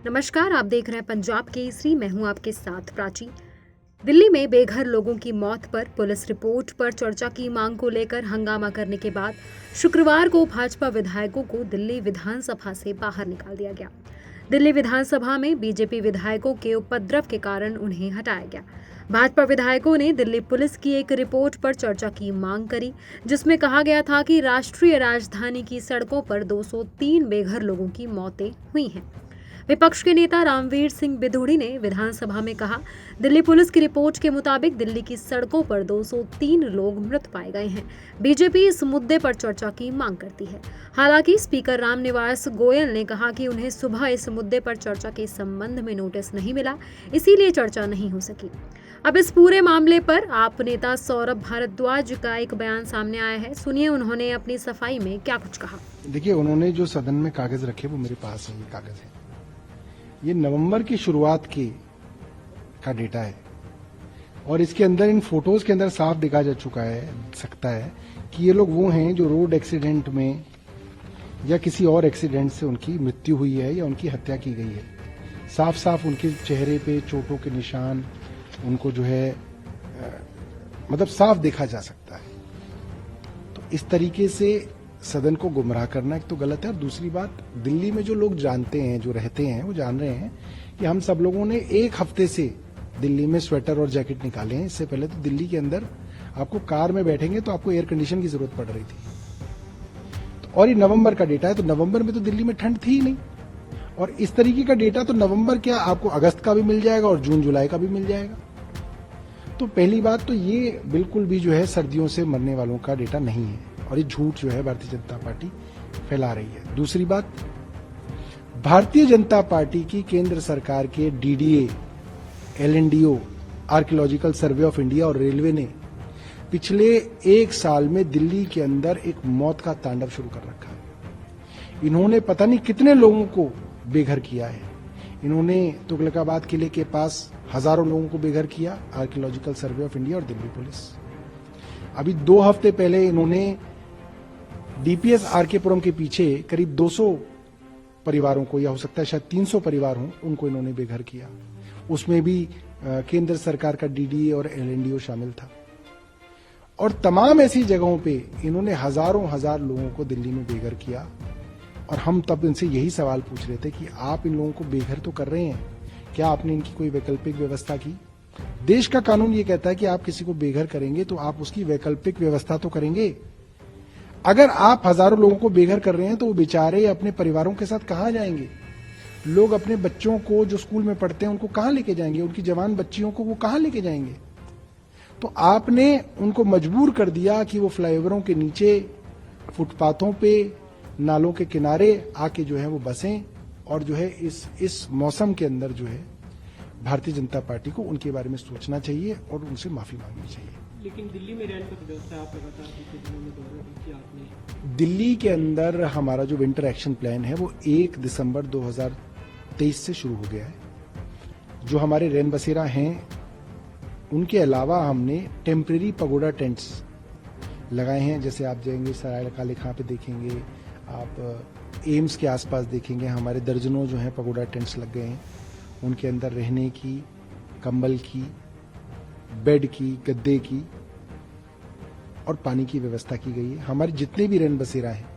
नमस्कार, आप देख रहे हैं पंजाब केसरी। मैं हूं आपके साथ प्राची। दिल्ली में बेघर लोगों की मौत पर पुलिस रिपोर्ट पर चर्चा की मांग को लेकर हंगामा करने के बाद शुक्रवार को भाजपा विधायकों को दिल्ली विधानसभा से बाहर निकाल दिया गया। दिल्ली विधानसभा में बीजेपी विधायकों के उपद्रव के कारण उन्हें हटाया गया। भाजपा विधायकों ने दिल्ली पुलिस की एक रिपोर्ट पर चर्चा की मांग करी, जिसमें कहा गया था कि राष्ट्रीय राजधानी की सड़कों पर 203 बेघर लोगों की मौतें हुई हैं। विपक्ष के नेता रामवीर सिंह बिधूड़ी ने विधानसभा में कहा, दिल्ली पुलिस की रिपोर्ट के मुताबिक दिल्ली की सड़कों पर 203 लोग मृत पाए गए हैं। बीजेपी इस मुद्दे पर चर्चा की मांग करती है। हालांकि स्पीकर रामनिवास गोयल ने कहा कि उन्हें सुबह इस मुद्दे पर चर्चा के संबंध में नोटिस नहीं मिला, इसीलिए चर्चा नहीं हो सकी। अब इस पूरे मामले पर आप नेता सौरभ भारद्वाज का एक बयान सामने आया है। सुनिए उन्होंने अपनी सफाई में क्या कुछ कहा। देखिए, उन्होंने जो सदन में कागज रखे वो मेरे पास है, ये कागज है। ये नवंबर की शुरुआत का डेटा है और इसके अंदर इन फोटोज के अंदर साफ दिखा जा चुका है सकता है कि ये लोग वो हैं जो रोड एक्सीडेंट में या किसी और एक्सीडेंट से उनकी मृत्यु हुई है या उनकी हत्या की गई है। साफ साफ उनके चेहरे पे चोटों के निशान उनको जो है मतलब साफ देखा जा सकता है। तो इस तरीके से सदन को गुमराह करना एक तो गलत है और दूसरी बात, दिल्ली में जो लोग जानते हैं, जो रहते हैं, वो जान रहे हैं कि हम सब लोगों ने एक हफ्ते से दिल्ली में स्वेटर और जैकेट निकाले हैं। इससे पहले तो दिल्ली के अंदर आपको कार में बैठेंगे तो आपको एयर कंडीशन की जरूरत पड़ रही थी। तो और ये नवंबर का डेटा है, तो नवंबर में तो दिल्ली में ठंड थी ही नहीं। और इस तरीके का डेटा तो नवंबर क्या, आपको अगस्त का भी मिल जाएगा और जून जुलाई का भी मिल जाएगा। तो पहली बात तो ये बिल्कुल भी जो है सर्दियों से मरने वालों का डेटा नहीं है और ये झूठ जो है भारतीय जनता पार्टी फैला रही है। दूसरी बात, भारतीय जनता पार्टी की केंद्र सरकार के DDA, LNDO, archaeological survey of India और रेलवे ने पिछले एक साल में दिल्ली के अंदर एक मौत का तांडव शुरू कर रखा है। इन्होंने पता नहीं कितने लोगों को बेघर किया है। इन्होंने तुगलकाबाद किले के पास हजारों लोगों को बेघर किया, आर्कियोलॉजिकल सर्वे ऑफ इंडिया और दिल्ली पुलिस। अभी 2 हफ्ते पहले इन्होंने डीपीएस आरकेपुरम के पीछे करीब 200 परिवारों को, या हो सकता है शायद 300 परिवार हों, उनको इन्होंने बेघर किया। उसमें भी केंद्र सरकार का डीडीए और एलएनडीओ शामिल था। और तमाम ऐसी जगहों पे इन्होंने हजार लोगों को दिल्ली में बेघर किया। और हम तब इनसे यही सवाल पूछ रहे थे कि आप इन लोगों को बेघर तो कर रहे हैं, क्या आपने इनकी कोई वैकल्पिक व्यवस्था की? देश का कानून ये कहता है कि आप किसी को बेघर करेंगे तो आप उसकी वैकल्पिक व्यवस्था तो करेंगे। अगर आप हजारों लोगों को बेघर कर रहे हैं तो वो बेचारे अपने परिवारों के साथ कहां जाएंगे? लोग अपने बच्चों को जो स्कूल में पढ़ते हैं उनको कहां लेके जाएंगे? उनकी जवान बच्चियों को वो कहां लेके जाएंगे? तो आपने उनको मजबूर कर दिया कि वो फ्लाईओवरों के नीचे, फुटपाथों पे, नालों के किनारे आके जो है वो बसें। और जो है इस मौसम के अंदर जो है भारतीय जनता पार्टी को उनके बारे में सोचना चाहिए और उनसे माफी मांगनी चाहिए। लेकिन दिल्ली में रहने की व्यवस्था आप लगातार दिनों में दौरे भी किया आपने। दिल्ली के अंदर हमारा जो विंटर एक्शन प्लान है वो 1 दिसंबर 2023 से शुरू हो गया है। जो हमारे रैन बसेरा हैं उनके अलावा हमने टेम्परेरी पगोडा टेंट्स लगाए हैं। जैसे आप जाएंगे सराय काले खां पे देखेंगे, आप एम्स के आसपास देखेंगे, हमारे दर्जनों जो है पगोडा टेंट्स लग गए हैं। उनके अंदर रहने की, कंबल की, बेड की, गद्दे की और पानी की व्यवस्था की गई है। हमारे जितने भी रैन बसेरा हैं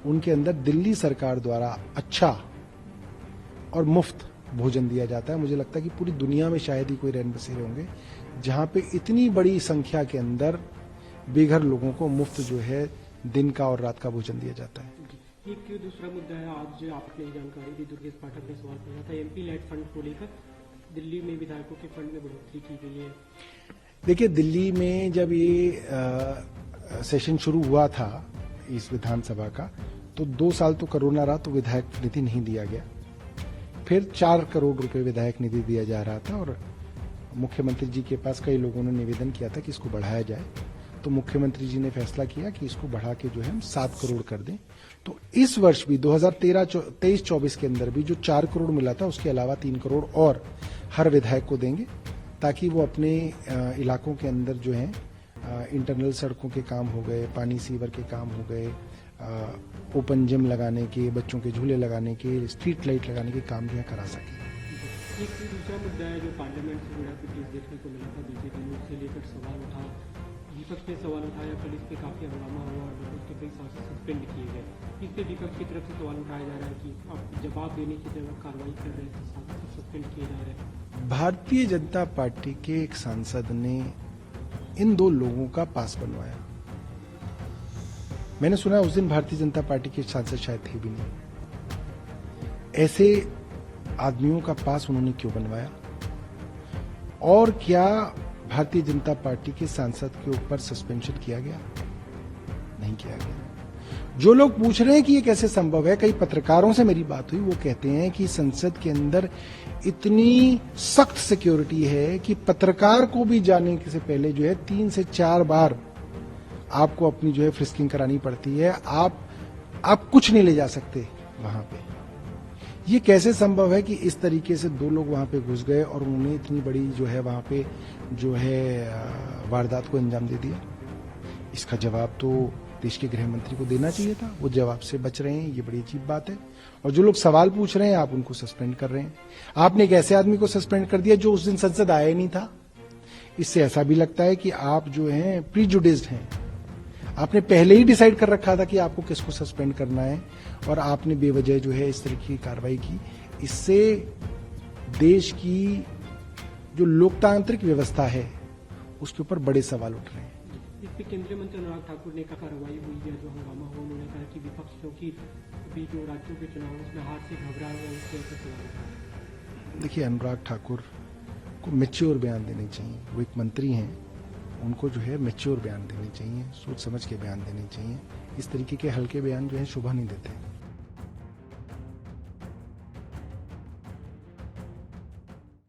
उनके अंदर दिल्ली सरकार द्वारा अच्छा और मुफ्त भोजन दिया जाता है। मुझे लगता है कि पूरी दुनिया में शायद ही कोई रैन बसेरे होंगे जहां पे इतनी बड़ी संख्या के अंदर बेघर लोगों को मुफ्त जो है दिन का और रात का भोजन दिया जाता है। एक दूसरा मुद्दा है, आज आपने जानकारी दी, दुर्गेश पाठक ने सवाल पूछा था एमपी लेड फंड को लेकर, दिल्ली में विधायकों के फंड में बढ़ोतरी की गई है। देखिए, दिल्ली में जब ये सेशन शुरू हुआ था इस विधानसभा का, तो 2 साल तो कोरोना रहा तो विधायक निधि नहीं दिया गया। फिर 4 करोड़ रुपए विधायक निधि दिया जा रहा था और मुख्यमंत्री जी के पास कई लोगों ने निवेदन किया था कि इसको बढ़ाया जाए। तो मुख्यमंत्री जी ने फैसला किया कि इसको बढ़ा के जो है हम 7 करोड़ कर दें। तो इस वर्ष भी 2023-24 के अंदर भी जो 4 करोड़ मिला था उसके अलावा 3 करोड़ और हर विधायक को देंगे, ताकि वो अपने इलाकों के अंदर जो है इंटरनल सड़कों के काम हो गए, पानी सीवर के काम हो गए, ओपन जिम लगाने के, बच्चों के झूले लगाने के, स्ट्रीट लाइट लगाने के काम जो है करा सके। एक दूसरा मुद्दा है जो पार्लियामेंट से जुड़ा केस देखने को मिला था बीते दिनों से लेकर सवाल उठा, विपक्ष ने सवाल उठाया, कल इस पे काफी हंगामा हुआ और विपक्ष के कई सांसद सस्पेंड किए गए। इस पे विपक्ष की तरफ से सवाल उठाया जा रहा है कि आप जवाब देने की जगह कार्रवाई कर रहे हैं, सांसद सस्पेंड किए जा रहे हैं। भारतीय जनता पार्टी के एक सांसद ने इन दो लोगों का पास बनवाया। मैंने सुना उस दिन भारतीय जनता पार्टी के सांसद शायद थे भी नहीं। ऐसे आदमियों का पास उन्होंने क्यों बनवाया? और क्या भारतीय जनता पार्टी के सांसद के ऊपर सस्पेंशन किया गया? नहीं किया गया। जो लोग पूछ रहे हैं कि ये कैसे संभव है, कई पत्रकारों से मेरी बात हुई, वो कहते हैं कि संसद के अंदर इतनी सख्त सिक्योरिटी है कि पत्रकार को भी जाने से पहले जो है 3 से 4 बार आपको अपनी जो है फ्रिस्किंग करानी पड़ती है। आप कुछ नहीं ले जा सकते वहां पे। ये कैसे संभव है कि इस तरीके से दो लोग वहां पे घुस गए और उन्होंने इतनी बड़ी जो है वहां पे जो है वारदात को अंजाम दे दिया? इसका जवाब तो देश के गृह मंत्री को देना चाहिए था। वो जवाब से बच रहे हैं, ये बड़ी अजीब बात है। और जो लोग सवाल पूछ रहे हैं, आप उनको सस्पेंड कर रहे हैं। आपने एक ऐसे आदमी को सस्पेंड कर दिया जो उस दिन संसद आया ही नहीं था। इससे ऐसा भी लगता है कि आप जो है प्रीजुडिस्ड हैं। आपने पहले ही डिसाइड कर रखा था कि आपको किसको सस्पेंड करना है और आपने बेवजह जो है इस तरह की कार्रवाई की। इससे देश की जो लोकतांत्रिक व्यवस्था है उसके ऊपर बड़े सवाल उठ रहे हैं। इस पे केंद्रीय मंत्री अनुराग ठाकुर ने कहा कार्रवाई हुई है, जो हंगामा हुआ, उन्होंने कहा कि विपक्ष क्योंकि अभी जो राज्यों के चुनाव उसमें हार से घबरा हुआ है, उसके ऐसे सवाल उठाया। देखिए, अनुराग ठाकुर को मैच्योर बयान देने चाहिए। वो एक मंत्री हैं, उनको जो है मैच्योर बयान देने चाहिए, सोच समझ के बयान देने चाहिए। इस तरीके के हल्के बयान जो है शोभा नहीं देते।